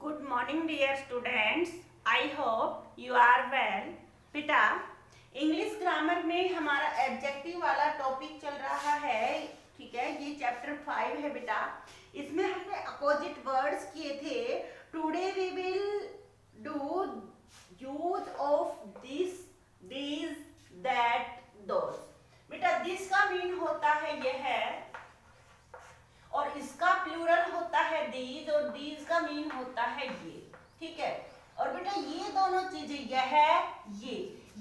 Good morning dear students. I hope you are well. बेटा English grammar में हमारा adjective वाला टॉपिक चल रहा है, ठीक है। ये चैप्टर 5 है बेटा। इसमें हमने अपोजिट वर्ड्स किए थे। Today we will do use of this, these, that, those. बेटा दिस का मीन होता है यह है, और इसका प्लूरल होता है दीज, और दीज का मीन होता है ये, ठीक है। और बेटा ये दोनों चीजें, यह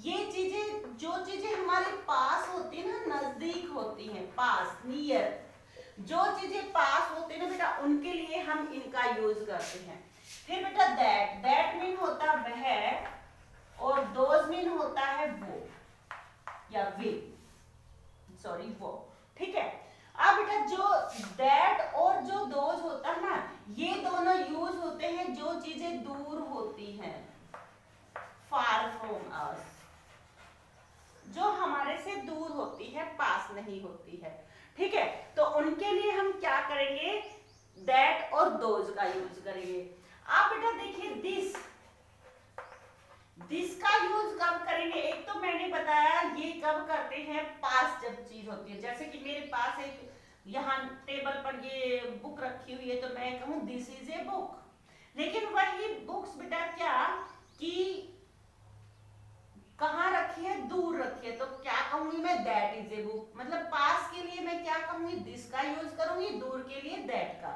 ये चीजें, जो चीजें हमारे पास होती है ना, नजदीक होती हैं, पास, नियर, जो चीजें पास होती है ना बेटा, उनके लिए हम इनका यूज करते हैं। फिर बेटा दैट मीन होता वह, और दोज मीन होता है वो या वे, सॉरी वो, ठीक है। अब बेटा जो दैट और जो दोज होता है ना, ये दोनों यूज होते हैं जो चीजें दूर होती हैं, फार फ्रॉम अस, जो हमारे से दूर होती है, पास नहीं होती है, ठीक है। तो उनके लिए हम क्या करेंगे, दैट और दोज का यूज करेंगे। आप बेटा देखिए दिस का यूज कब करेंगे, एक तो मैंने बताया ये कब करते हैं, पास जब चीज होती है। जैसे कि मेरे पास एक यहाँ टेबल पर ये बुक रखी हुई है, तो मैं कहूँ दिस इज ए बुक। लेकिन वही बुक्स बेटा क्या कि कहाँ रखी है, दूर रखी है, तो क्या कहूंगी मैं, दैट इज ए बुक। मतलब पास के लिए मैं क्या कहूंगी, दिस का यूज करूंगी, दूर के लिए दैट का,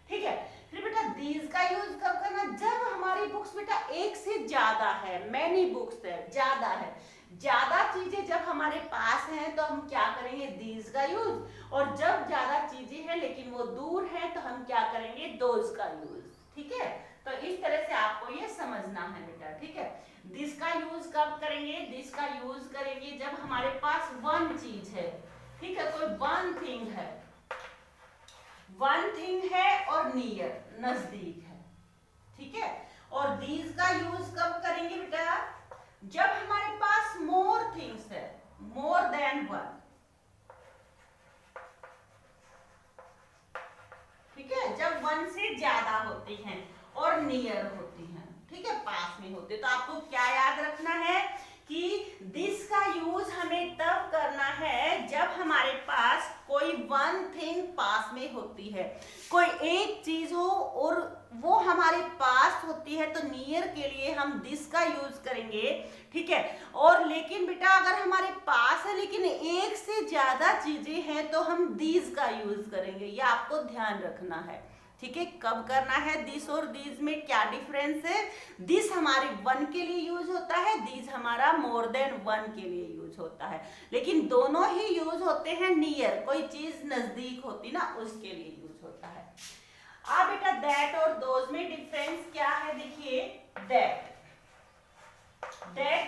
ठीक है। फिर बेटा दीज का यूज कब करना, जब हमारी बुक्स बेटा एक से ज्यादा है, मैनी बुक्स है, ज्यादा है, ज्यादा चीजें जब हमारे पास हैं तो हम क्या करेंगे, दीज का यूज। और जब ज्यादा चीजें हैं लेकिन वो दूर हैं तो हम क्या करेंगे, दोज का यूज, ठीक है। तो इस तरह से आपको ये समझना है बेटा, ठीक है। दिस का यूज कब करेंगे, दिस का यूज करेंगे जब हमारे पास वन चीज है, ठीक है, कोई वन थिंग है, वन थिंग है और नियर, नजदीक है, ठीक है। और दीज का यूज कब करेंगे बेटा, जब हमारे पास मोर थिंग्स है, मोर देन वन, ठीक है, जब वन से ज्यादा होती हैं और नियर होती हैं, ठीक है, पास में होते। तो आपको क्या याद रखना है कि दिस का यूज हमें तब करना है जब हमारे पास कोई वन थिंग पास में होती है, कोई एक चीज हो और वो हमारे पास होती है, तो नियर के लिए हम दिस का यूज करेंगे, ठीक है। और लेकिन बेटा अगर हमारे पास है लेकिन एक से ज्यादा चीजें हैं तो हम दीज का यूज करेंगे, ये आपको ध्यान रखना है, ठीक है। कब करना है, दिस और दीज में क्या डिफरेंस है, दिस हमारे वन के लिए यूज होता है, दीज हमारा मोर देन वन के लिए यूज होता है, लेकिन दोनों ही यूज होते हैं नियर, कोई चीज नजदीक होती ना उसके लिए यूज होता है। अब बेटा दैट और दोज में डिफरेंस क्या है, देखिए दैट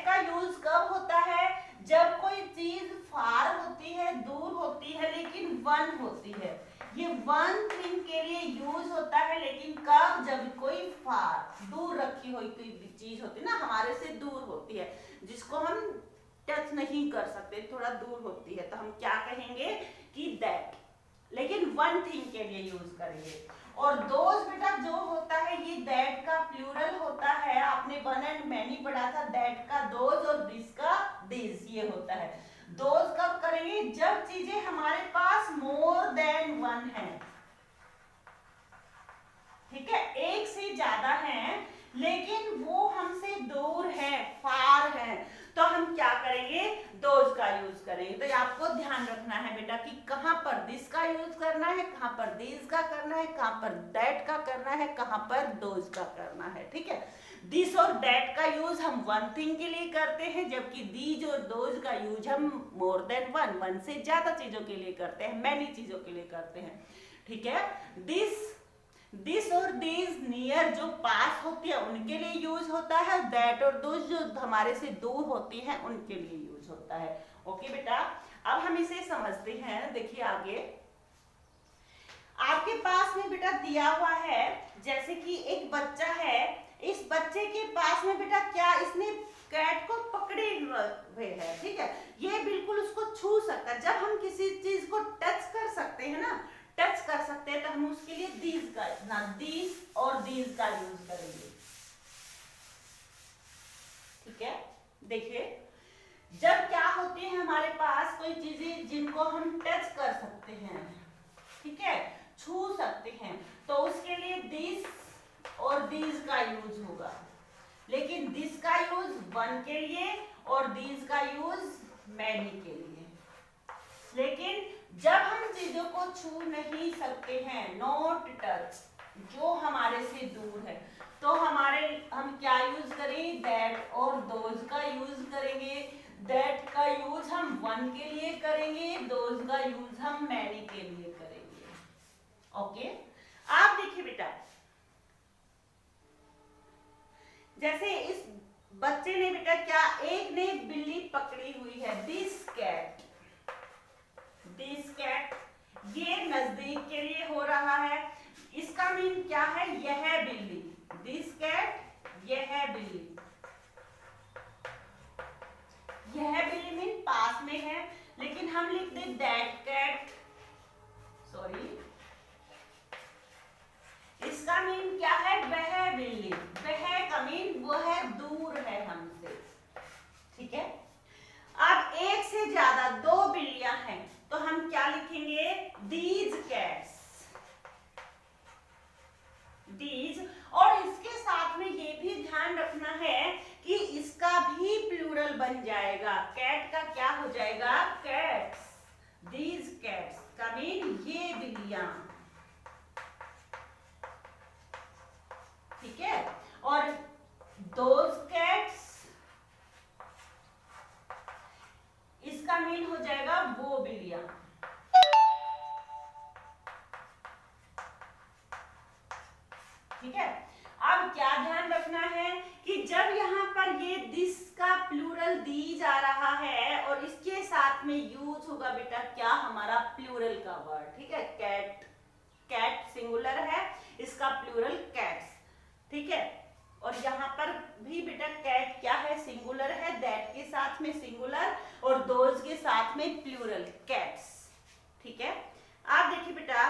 का यूज कब होता है, जब कोई चीज फार होती है, दूर होती है, लेकिन वन होती है। ये वन थिंग के लिए यूज होता है, लेकिन कब, जब कोई फार, दूर रखी हुई कोई चीज होती है ना, हमारे से दूर होती है, जिसको हम टच नहीं कर सकते, थोड़ा दूर होती है, तो हम क्या कहेंगे कि दैट, लेकिन वन थिंग के लिए यूज करेंगे। और दोज बेटा जो होता है ये दैट का प्लूरल होता है, आपने वन एंड मैनी पढ़ा था, दैट का दोज और दिस का दिस, ये होता है। दोज कब करेंगे, जब चीजें हमारे पास मोर देन वन है, ठीक है, एक से ज्यादा हैं लेकिन वो हमसे दूर है, फार है, तो हम क्या करेंगे, दोज का यूज करेंगे। तो ये आपको ध्यान रखना है बेटा कि कहां पर दिस का यूज करना है, कहां पर दीज का करना है, कहां पर दैट का करना है, कहां पर दोज का करना है, ठीक है। दिस और दैट का यूज हम वन थिंग के लिए करते हैं, जबकि दीज और दोज का यूज हम मोर देन वन, वन से ज्यादा चीजों के लिए करते हैं, मैनी चीजों के लिए करते हैं, ठीक है। दिस और दीज नियर जो पास होती है उनके लिए यूज होता है, दैट और दोज जो हमारे से दूर होती है उनके लिए यूज होता है। ओके बेटा, अब हम इसे समझते हैं। देखिए आगे आपके पास में बेटा दिया हुआ है, जैसे कि एक बच्चा है, इस बच्चे के पास में बेटा क्या, इसने कैट को पकड़े हुए है, ठीक है, ये बिल्कुल उसको छू सकता है। जब हम किसी चीज को टच कर सकते हैं ना, टच कर सकते हैं तो हम उसके लिए दीज का ना दीज और दीज का यूज करेंगे। ठीक है, देखिए जब क्या होती है हमारे पास कोई चीजें जिनको हम टच कर सकते हैं, ठीक है, छू सकते हैं, तो उसके लिए दिस और दीज का यूज होगा। लेकिन दिस का यूज वन के लिए और दीज का यूज मैनी के लिए। लेकिन जब हम चीजों को छू नहीं सकते हैं, नॉट टच, जो हमारे से दूर है, तो हम क्या यूज करें, दैट और दोज का यूज करेंगे। दैट का यूज हम वन के लिए करेंगे, दोज का यूज हम मैनी के लिए करेंगे। ओके, आप देखिए बेटा, जैसे इस बच्चे ने बेटा क्या, एक ने बिल्ली पकड़ी हुई है, दिस कैट, दिस कैट, ये नजदीक के लिए हो रहा है। इसका मीन क्या है, यह बिल्ली, दिस कैट, यह बिल्ली, यह बिल्ली मीन पास में है। लेकिन हम लिख दे दैट कैट, सॉरी, इसका मीन क्या है, वह बिल्ली, वह का मीन वह दूर है हमसे। ठीक है, अब एक से ज्यादा दो बिल्लियां हैं तो हम क्या लिखेंगे, दीज कैट्स, दीज। और इसके साथ में ये भी ध्यान रखना है कि इसका भी प्लूरल बन जाएगा, कैट का क्या हो जाएगा, कैट्स, दीज कैट्स का मीन ये बिल्लियां। ठीक है, और दोज कैट्स, इसका मीन हो जाएगा वो बिल्लियां। ठीक है, अब क्या ध्यान रखना है कि जब यहाँ पर ये दिस का प्लूरल दी जा रहा है और इसके साथ में यूज होगा बेटा क्या, हमारा प्लूरल का वर्ड। ठीक है, कैट, कैट सिंगुलर है, इसका प्लूरल कैट्स। ठीक है, और यहाँ पर भी बेटा कैट क्या है, सिंगुलर है, दैट के साथ में सिंगुलर और दोज के साथ में प्लूरल, कैट्स। ठीक है, आप देखिए बेटा,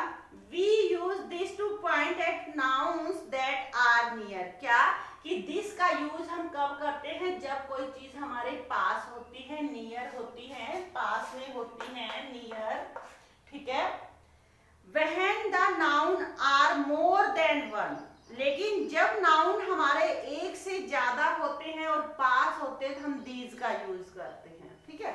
we use this to point at nouns that are near। क्या कि दिस का यूज हम कब करते हैं, जब कोई चीज हमारे पास होती है, नियर होती है, पास में होती है, नियर। ठीक है, when the noun are more than one। लेकिन जब नाउन हमारे एक से ज्यादा होते हैं और पास होते हैं तो हम दीज का यूज करते हैं। ठीक है,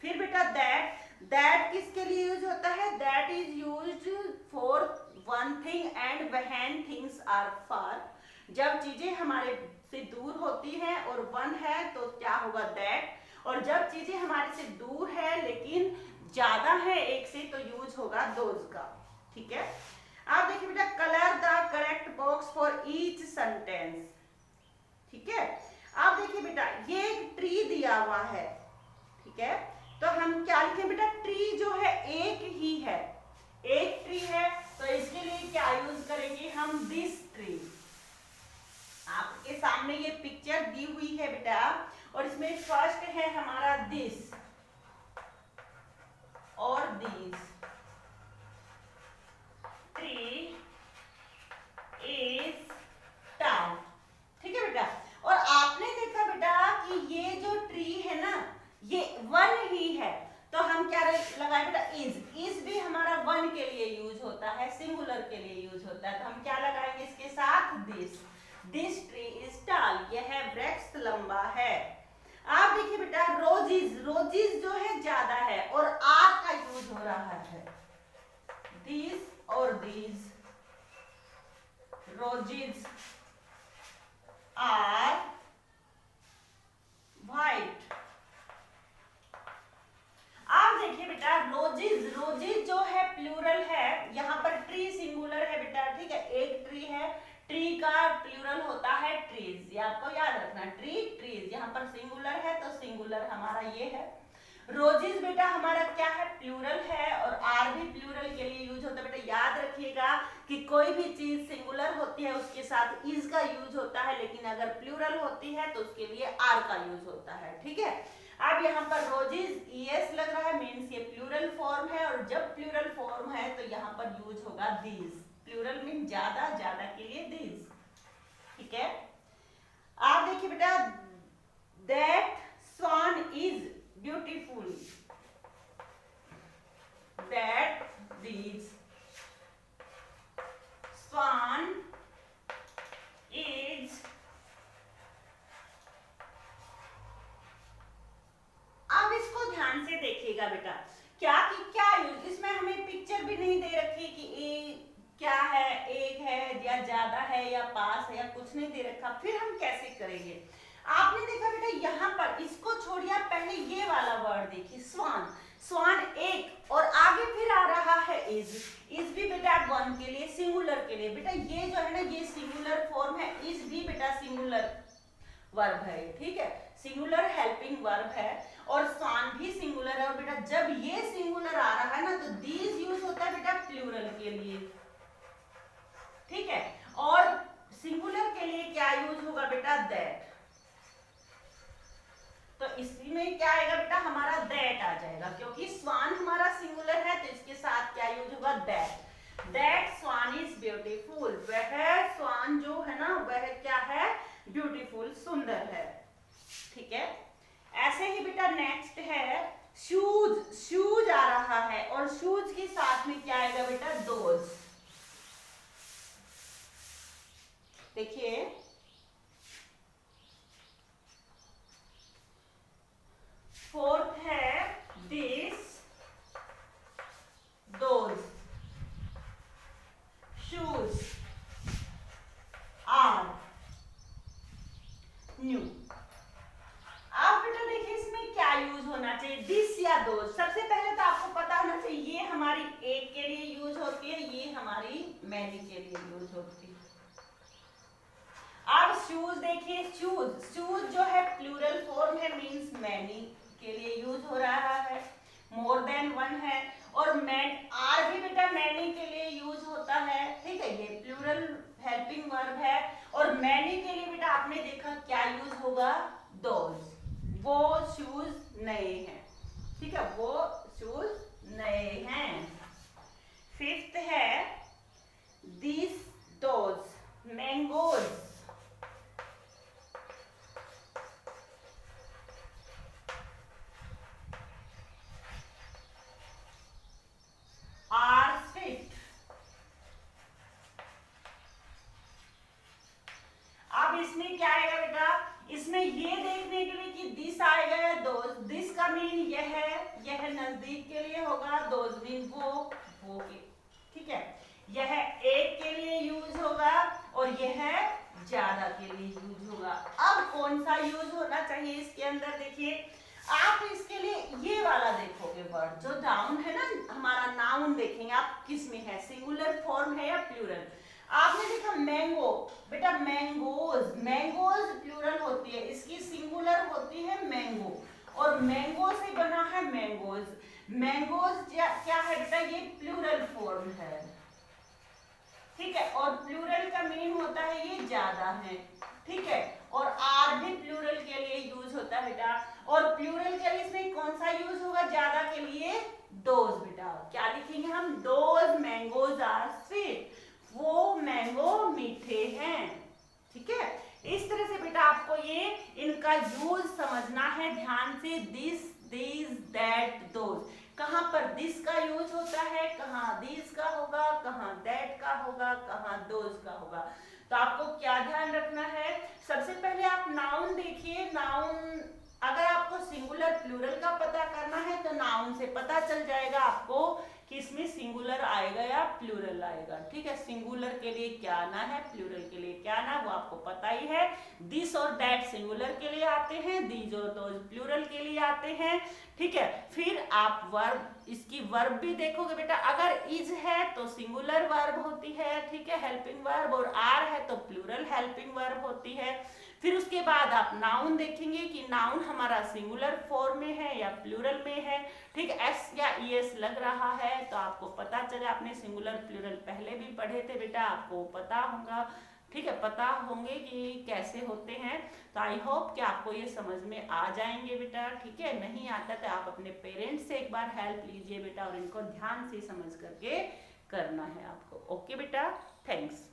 फिर बेटा दैट, दैट किसके लिए यूज होता है, that is used for one thing and when things are far. जब चीजें हमारे से दूर होती हैं और वन है तो क्या होगा, दैट। और जब चीजें हमारे से दूर है लेकिन ज्यादा है एक से तो यूज होगा दोज का। ठीक है, आप देखिए बेटा, colour the correct box for each sentence. ठीक है, आप देखिए बेटा, ये एक ट्री दिया हुआ है। ठीक है, तो हम क्या लिखें बेटा, ट्री जो है एक ही है, एक ट्री है, तो इसके लिए क्या यूज करेंगे हम, दिस ट्री। आपके सामने ये पिक्चर दी हुई है बेटा, और इसमें फर्स्ट है हमारा दिस और दीज। Tree is tall. ठीक है बेटा, और आपने देखा बेटा कि ये जो ट्री है ना, ये वन ही है, तो हम क्या लगाए बेटा, इज भी हमारा वन के लिए यूज होता है, सिंगुलर के लिए यूज होता है, तो हम क्या लगाएंगे इसके साथ, दिस ट्री इज टॉल, यह वृक्ष लंबा है। आप देखिए बेटा, रोजिज, रोजिज जो है ज्यादा है और आर का यूज हो रहा है, दिस और दीज, रोजिज आर व्हाइट। आप देखिए बेटा, रोजिज, रोजिज जो है प्लूरल है, यहाँ पर ट्री सिंगुलर है बेटा। ठीक है, एक ट्री है, ट्री का प्लूरल होता है ट्रीज, ये आपको याद रखना, ट्री, ट्रीज। यहाँ पर सिंगुलर है तो सिंगुलर हमारा ये है। रोजिज बेटा हमारा क्या है, प्लूरल है, और आर भी प्लूरल के लिए यूज होता है। बेटा याद रखिएगा कि कोई भी चीज सिंगुलर होती है उसके साथ इज का यूज होता है, लेकिन अगर प्लूरल होती है तो उसके लिए आर का यूज होता है। ठीक है, अब यहाँ पर रोजेज ईएस लग रहा है, मीन्स ये प्लूरल फॉर्म है, और जब प्लूरल फॉर्म है तो यहाँ पर यूज होगा दीज। प्लूरल मीन ज्यादा, ज्यादा के लिए दीज। ठीक है, आप देखिए बेटा, that swan is beautiful, that these swan is. अब इसको ध्यान से देखिएगा बेटा, क्या यूज, इसमें हमें पिक्चर भी नहीं दे रखी कि ए क्या है, एक है या ज्यादा है या पास है, या कुछ नहीं दे रखा, फिर हम कैसे करेंगे। आपने देखा बेटा यहाँ पर, इसको छोड़िए, पहले ये वाला वर्ड देखिए, स्वान। स्वान एक, और आगे फिर आ रहा है इज। इज भी बेटा वन के लिए, सिंगुलर के लिए। बेटा ये जो है ना, ये सिंगुलर फॉर्म है, इज भी बेटा सिंगुलर वर्ब है। ठीक है, सिंगुलर हेल्पिंग वर्ब है, और स्वान भी सिंगुलर है। और बेटा जब ये सिंगुलर आ रहा है ना, तो दीज यूज होता है बेटा प्लूरल के लिए। ठीक है, और सिंगुलर के लिए क्या यूज होगा बेटा, दैट। तो इसमें क्या आएगा बेटा, हमारा दैट आ जाएगा, क्योंकि स्वान हमारा सिंगुलर है, तो इसके साथ क्या यूज होगा, that. That swan is beautiful, वह स्वान जो है ना, वह क्या है, ब्यूटीफुल, सुंदर है। ठीक है, ऐसे ही बेटा नेक्स्ट है शूज। शूज आ रहा है, और शूज के साथ में क्या आएगा बेटा, दोज। देखिए, फोर्थ है this, those, shoes are new. अब बेटा देखिए, इसमें क्या यूज होना चाहिए, दिस या दोज। सबसे पहले तो आपको पता होना चाहिए, ये हमारी एक के लिए यूज होती है, ये हमारी मैनी के लिए यूज होती है। अब शूज देखिए, शूज, शूज जो है प्लूरल फॉर्म है, मींस मैनी के लिए यूज हो रहा है, मोर देन वन है, और मैन, आर भी बेटा मैनी के लिए यूज होता है। ठीक है, ये प्लूरल हेल्पिंग वर्ब है, और मैनी के लिए बेटा आपने देखा क्या यूज होगा, दोज। वो शूज नए हैं। ठीक है, वो शूज नए हैं। फिफ्थ है this, those, mangoes, are swift. अब इसमें क्या आएगा बेटा, इसमें ये देखने के लिए कि दिस आएगा या दोज। दिस का मीन यह नजदीक के लिए होगा, दोज मीन वो के। ठीक है, यह एक के लिए यूज होगा, और यह ज्यादा के लिए यूज होगा। अब कौन सा यूज होना चाहिए इसके अंदर, देखिए आप इसके लिए ये वाला देखोगे वर्ड, जो नाउन है ना, हमारा नाउन देखेंगे आप किस में है, सिंगुलर फॉर्म है या प्लूरल। आपने देखा मैंगो, बेटा मैंगोज, मैंगोज प्लूरल होती है, इसकी सिंगुलर होती है मैंगो, और मैंगो से बना है मैंगोज। मैंगोज क्या है बेटा, ये प्लूरल फॉर्म है। ठीक है, और प्लूरल का मीनिंग होता है ये ज्यादा है। ठीक है, और आर भी प्लूरल के लिए यूज होता है बेटा, और प्लूरल के लिए इसमें कौन सा यूज होगा, ज्यादा के लिए दोज। बेटा क्या लिखेंगे हम, दोज मैंगोज आर स्वीट, वो मैंगो मीठे हैं। ठीक है, इस तरह से बेटा आपको ये इनका यूज समझना है ध्यान से, दिस, दीज, दैट, दोज। कहां पर दिस का यूज होता है, कहां दीज का होगा, कहां दैट का होगा, कहां दोज का होगा। तो आपको क्या ध्यान रखना है, सबसे पहले आप नाउन देखिए। नाउन अगर आपको सिंगुलर प्लूरल का पता करना है तो नाउन से पता चल जाएगा आपको कि इसमें सिंगुलर आएगा या प्लूरल आएगा। ठीक है, सिंगुलर के लिए क्या आना है, प्लूरल के लिए क्या आना, वो आपको पता ही है। दिस और दैट सिंगुलर के लिए आते हैं, दीज और दोज प्लूरल के लिए आते हैं। ठीक है, फिर आप वर्ब, इसकी वर्ब भी देखोगे बेटा, अगर इज है तो सिंगुलर वर्ब होती है। ठीक है, हेल्पिंग वर्ब, और आर है तो प्लूरल हेल्पिंग वर्ब होती है। फिर उसके बाद आप नाउन देखेंगे कि नाउन हमारा सिंगुलर फॉर्म में है या प्लूरल में है। ठीक, एस या ईएस लग रहा है तो आपको पता चले, आपने सिंगुलर प्लूरल पहले भी पढ़े थे बेटा, आपको पता होगा। ठीक है, पता होंगे कि कैसे होते हैं। तो आई होप कि आपको ये समझ में आ जाएंगे बेटा। ठीक है, नहीं आता तो आप अपने पेरेंट्स से एक बार हेल्प लीजिए बेटा, और इनको ध्यान से समझ करके करना है आपको। ओके बेटा, थैंक्स।